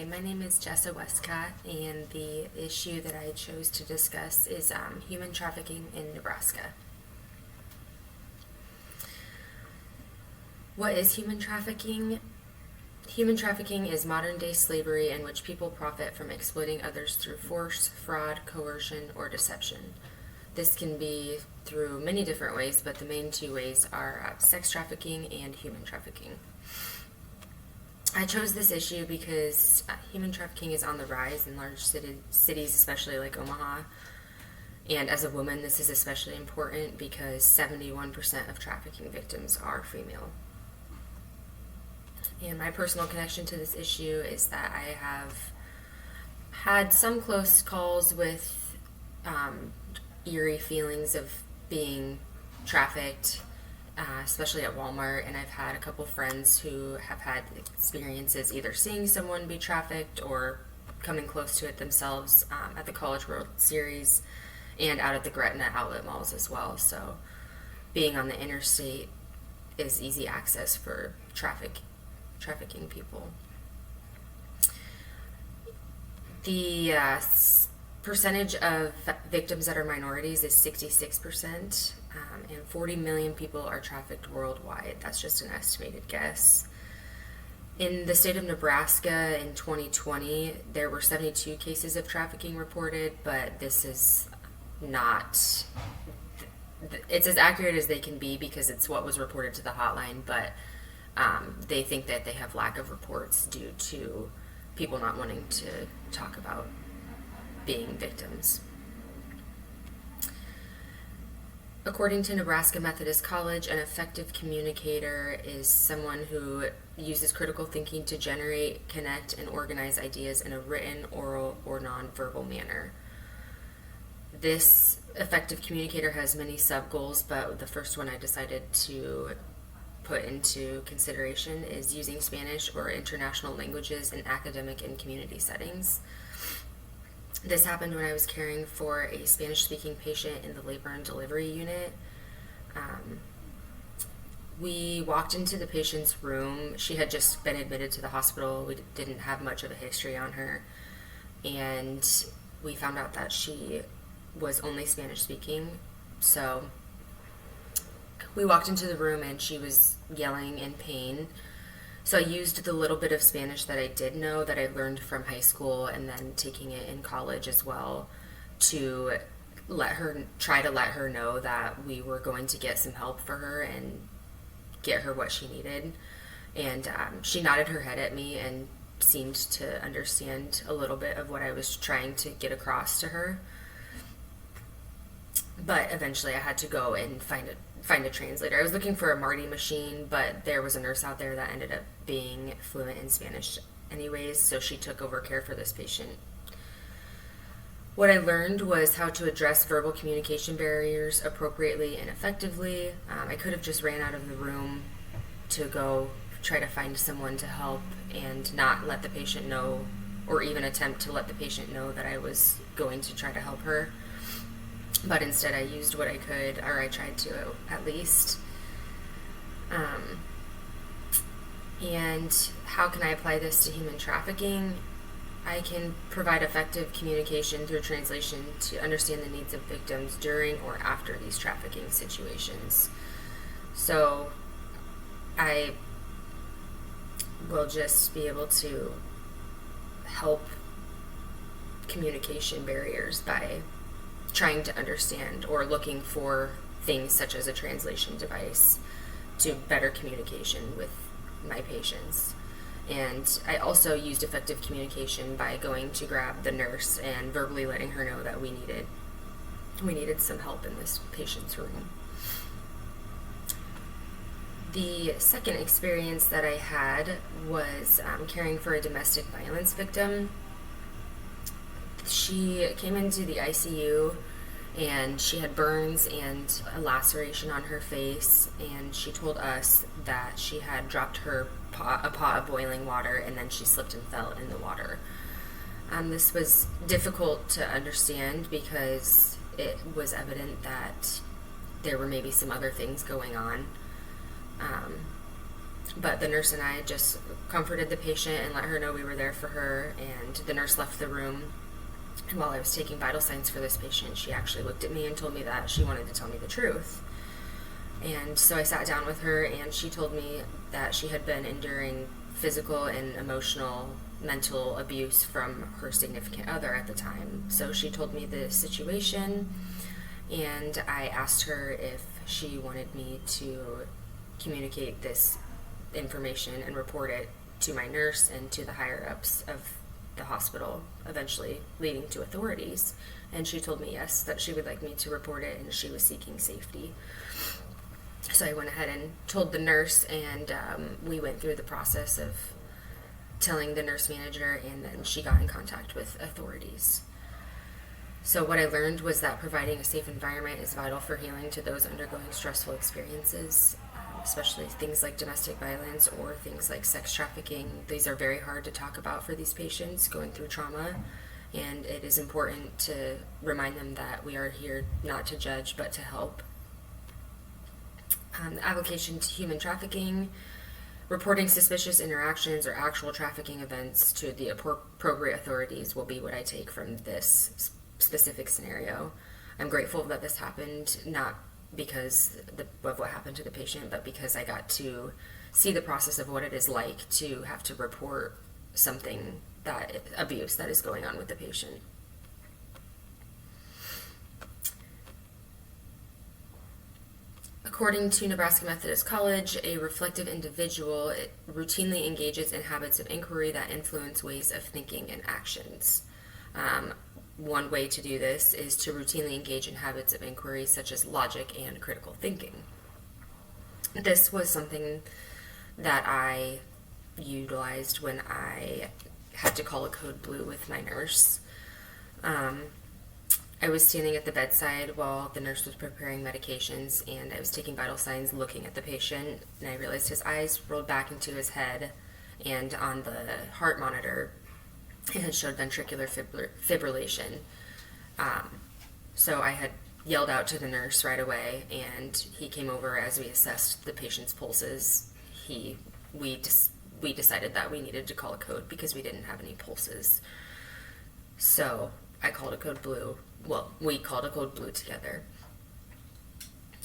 Hi, my name is Jessa Wescott, and the issue that I chose to discuss is human trafficking in Nebraska. What is human trafficking? Human trafficking is modern-day slavery in which people profit from exploiting others through force, fraud, coercion, or deception. This can be through many different ways, but the main two ways are sex trafficking and human trafficking. I chose this issue because human trafficking is on the rise in large cities, especially like Omaha. And as a woman, this is especially important because 71% of trafficking victims are female. And my personal connection to this issue is that I have had some close calls with eerie feelings of being trafficked, especially at Walmart, and I've had a couple friends who have had experiences either seeing someone be trafficked or coming close to it themselves at the College World Series and out at the Gretna outlet malls as well. So being on the interstate is easy access for trafficking people. The percentage of victims that are minorities is 66%, and 40 million people are trafficked worldwide. That's just an estimated guess. In the state of Nebraska in 2020, there were 72 cases of trafficking reported, but this is not, it's as accurate as they can be because it's what was reported to the hotline, but they think that they have lack of reports due to people not wanting to talk about being victims. According to Nebraska Methodist College, an effective communicator is someone who uses critical thinking to generate, connect, and organize ideas in a written, oral, or nonverbal manner. This effective communicator has many sub-goals, but the first one I decided to put into consideration is using Spanish or international languages in academic and community settings. This happened when I was caring for a Spanish-speaking patient in the labor and delivery unit. We walked into the patient's room. She had just been admitted to the hospital. We didn't have much of a history on her. And we found out that she was only Spanish-speaking. So we walked into the room and she was yelling in pain. So I used the little bit of Spanish that I did know, that I learned from high school and then taking it in college as well, to try to let her know that we were going to get some help for her and get her what she needed. And she nodded her head at me and seemed to understand a little bit of what I was trying to get across to her. But eventually I had to go and find a translator. I was looking for a Marty machine, but there was a nurse out there that ended up being fluent in Spanish anyways, so she took over care for this patient. What I learned was how to address verbal communication barriers appropriately and effectively. I could have just ran out of the room to go try to find someone to help and not let the patient know, or even attempt to let the patient know that I was going to try to help her. But instead I used what I could, or I tried to at least. And how can I apply this to human trafficking? I can provide effective communication through translation to understand the needs of victims during or after these trafficking situations. So I will just be able to help communication barriers by trying to understand or looking for things such as a translation device to better communication with my patients. And I also used effective communication by going to grab the nurse and verbally letting her know that we needed some help in this patient's room. The second experience that I had was caring for a domestic violence victim. She came into the ICU and she had burns and a laceration on her face, and she told us that she had dropped a pot of boiling water and then she slipped and fell in the water. This was difficult to understand because it was evident that there were maybe some other things going on. But the nurse and I just comforted the patient and let her know we were there for her, and the nurse left the room. And while I was taking vital signs for this patient, she actually looked at me and told me that she wanted to tell me the truth. And so I sat down with her, and she told me that she had been enduring physical and emotional, mental abuse from her significant other at the time. So she told me the situation, and I asked her if she wanted me to communicate this information and report it to my nurse and to the higher-ups of the hospital, eventually leading to authorities. And she told me yes, that she would like me to report it, and she was seeking safety. So I went ahead and told the nurse, and we went through the process of telling the nurse manager, and then she got in contact with authorities. So what I learned was that providing a safe environment is vital for healing to those undergoing stressful experiences, especially things like domestic violence or things like sex trafficking. These are very hard to talk about for these patients going through trauma, and it is important to remind them that we are here not to judge but to help. The application to human trafficking, reporting suspicious interactions or actual trafficking events to the appropriate authorities will be what I take from this specific scenario. I'm grateful that this happened, not because of what happened to the patient, but because I got to see the process of what it is like to have to report something, that abuse that is going on with the patient. According to Nebraska Methodist College, a reflective individual routinely engages in habits of inquiry that influence ways of thinking and actions. One way to do this is to routinely engage in habits of inquiry such as logic and critical thinking. This was something that I utilized when I had to call a code blue with my nurse. I was standing at the bedside while the nurse was preparing medications, and I was taking vital signs looking at the patient, and I realized his eyes rolled back into his head, and on the heart monitor it had showed ventricular fibrillation. So I had yelled out to the nurse right away, and he came over. As we assessed the patient's pulses, we decided that we needed to call a code because we didn't have any pulses. So I called a code blue. Well, we called a code blue together.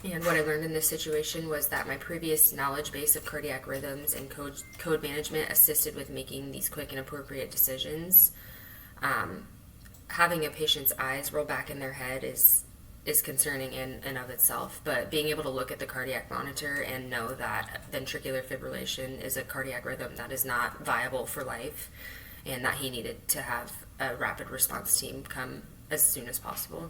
And what I learned in this situation was that my previous knowledge base of cardiac rhythms and code management assisted with making these quick and appropriate decisions. Having a patient's eyes roll back in their head is concerning in and of itself, but being able to look at the cardiac monitor and know that ventricular fibrillation is a cardiac rhythm that is not viable for life, and that he needed to have a rapid response team come as soon as possible.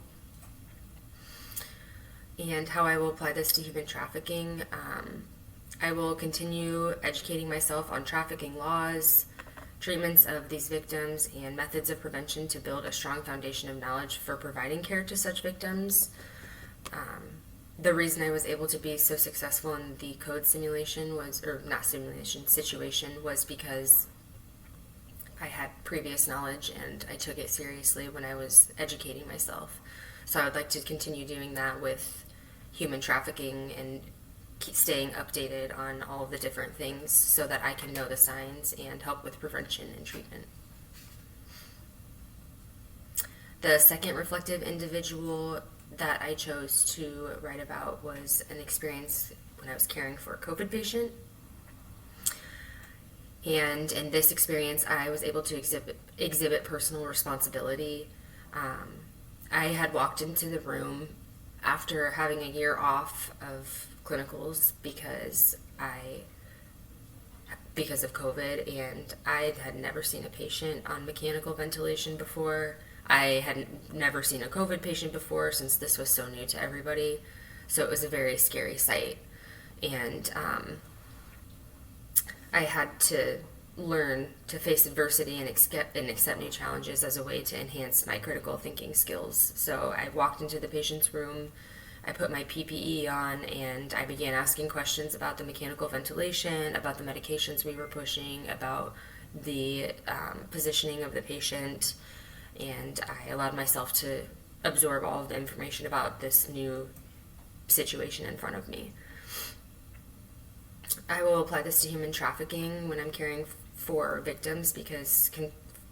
And how I will apply this to human trafficking, I will continue educating myself on trafficking laws, treatments of these victims, and methods of prevention to build a strong foundation of knowledge for providing care to such victims. The reason I was able to be so successful in the code situation situation was because I had previous knowledge and I took it seriously when I was educating myself. So I would like to continue doing that with human trafficking and keep staying updated on all of the different things so that I can know the signs and help with prevention and treatment. The second reflective individual that I chose to write about was an experience when I was caring for a COVID patient. And in this experience, I was able to exhibit personal responsibility. I had walked into the room after having a year off of clinicals because of COVID, and I had never seen a patient on mechanical ventilation before. I had never seen a COVID patient before, since this was so new to everybody. So it was a very scary sight. And I had to learn to face adversity and accept new challenges as a way to enhance my critical thinking skills. So I walked into the patient's room, I put my PPE on, and I began asking questions about the mechanical ventilation, about the medications we were pushing, about the positioning of the patient, and I allowed myself to absorb all of the information about this new situation in front of me. I will apply this to human trafficking when I'm caring for victims, because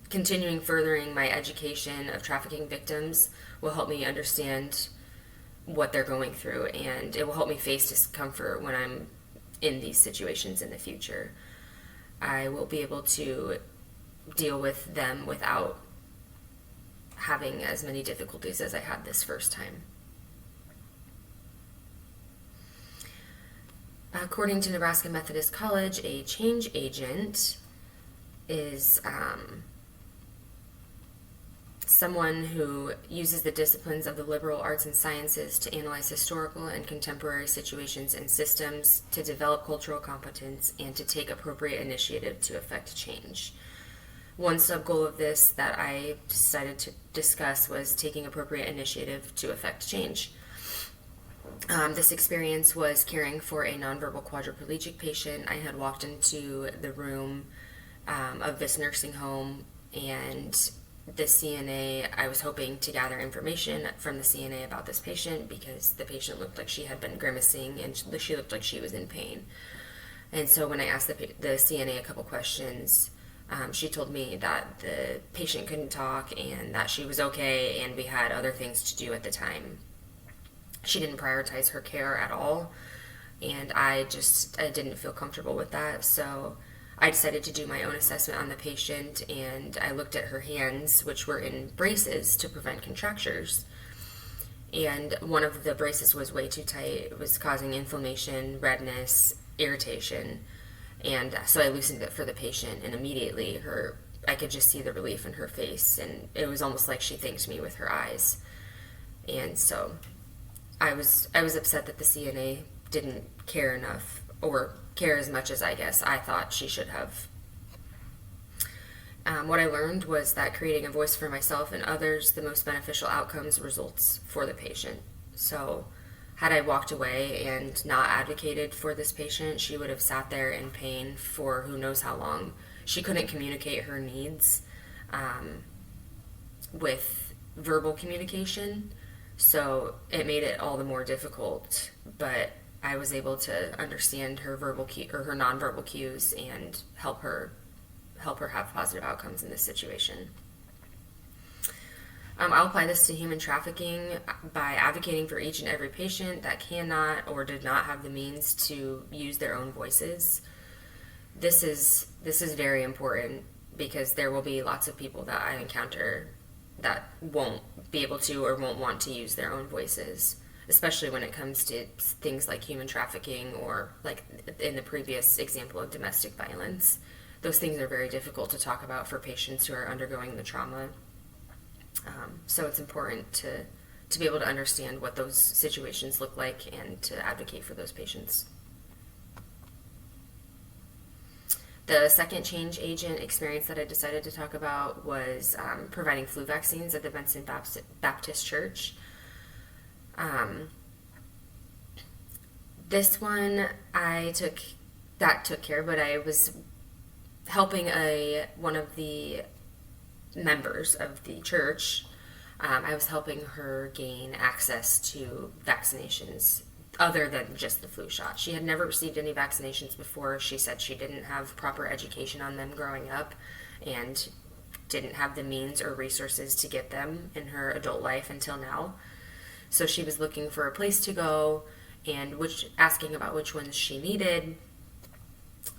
continuing furthering my education of trafficking victims will help me understand what they're going through, and it will help me face discomfort when I'm in these situations in the future. I will be able to deal with them without having as many difficulties as I had this first time. According to Nebraska Methodist College, a change agent is someone who uses the disciplines of the liberal arts and sciences to analyze historical and contemporary situations and systems, to develop cultural competence, and to take appropriate initiative to effect change. One sub-goal of this that I decided to discuss was taking appropriate initiative to effect change. This experience was caring for a nonverbal quadriplegic patient. I had walked into the room of this nursing home, and the CNA, I was hoping to gather information from the CNA about this patient, because the patient looked like she had been grimacing and she looked like she was in pain. And so when I asked the CNA a couple questions, she told me that the patient couldn't talk and that she was okay, and we had other things to do at the time. She didn't prioritize her care at all, and I didn't feel comfortable with that. So I decided to do my own assessment on the patient, and I looked at her hands, which were in braces to prevent contractures. And one of the braces was way too tight. It was causing inflammation, redness, irritation. And so I loosened it for the patient, and immediately I could just see the relief in her face, and it was almost like she thanked me with her eyes. And so I was upset that the CNA didn't care enough, or care as much as I guess I thought she should have. What I learned was that creating a voice for myself and others, the most beneficial outcomes results for the patient. So had I walked away and not advocated for this patient, she would have sat there in pain for who knows how long. She couldn't communicate her needs with verbal communication, so it made it all the more difficult. But I was able to understand her verbal her nonverbal cues and help her have positive outcomes in this situation. I'll apply this to human trafficking by advocating for each and every patient that cannot or did not have the means to use their own voices. This is very important, because there will be lots of people that I encounter that won't be able to or won't want to use their own voices, especially when it comes to things like human trafficking, or like in the previous example of domestic violence. Those things are very difficult to talk about for patients who are undergoing the trauma. So it's important to be able to understand what those situations look like and to advocate for those patients. The second change agent experience that I decided to talk about was providing flu vaccines at the Benson Baptist Church. This one took care, but I was helping one of the members of the church. I was helping her gain access to vaccinations other than just the flu shot. She had never received any vaccinations before. She said she didn't have proper education on them growing up and didn't have the means or resources to get them in her adult life until now. So she was looking for a place to go and asking about which ones she needed,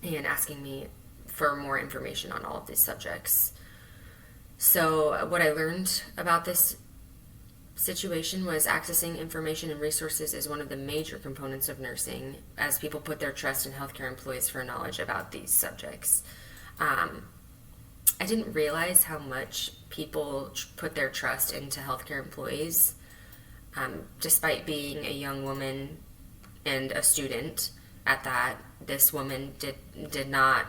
and asking me for more information on all of these subjects. So what I learned about this situation was accessing information and resources is one of the major components of nursing, as people put their trust in healthcare employees for knowledge about these subjects. I didn't realize how much people put their trust into healthcare employees. Despite being a young woman and a student at that, this woman did not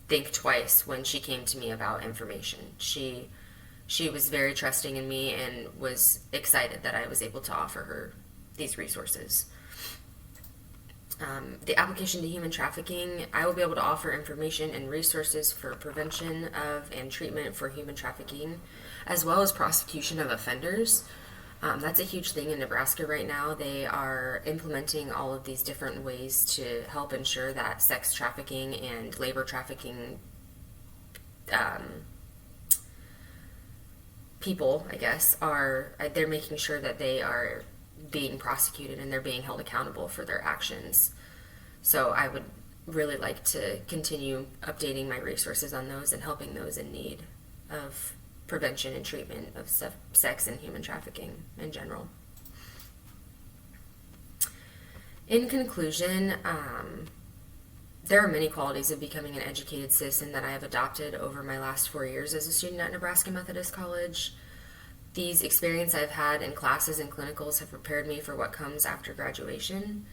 think twice when she came to me about information. She was very trusting in me and was excited that I was able to offer her these resources. The application to human trafficking, I will be able to offer information and resources for prevention of and treatment for human trafficking, as well as prosecution of offenders. That's a huge thing in Nebraska right now. They are implementing all of these different ways to help ensure that sex trafficking and labor trafficking people, I guess, they're making sure that they are being prosecuted and they're being held accountable for their actions. So I would really like to continue updating my resources on those and helping those in need of prevention and treatment of sex and human trafficking in general. In conclusion, there are many qualities of becoming an educated citizen that I have adopted over my last 4 years as a student at Nebraska Methodist College. These experiences I've had in classes and clinicals have prepared me for what comes after graduation.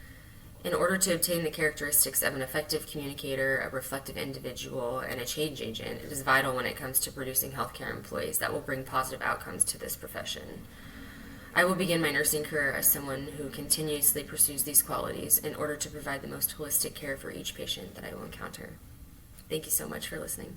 In order to obtain the characteristics of an effective communicator, a reflective individual, and a change agent, it is vital when it comes to producing healthcare employees that will bring positive outcomes to this profession. I will begin my nursing career as someone who continuously pursues these qualities in order to provide the most holistic care for each patient that I will encounter. Thank you so much for listening.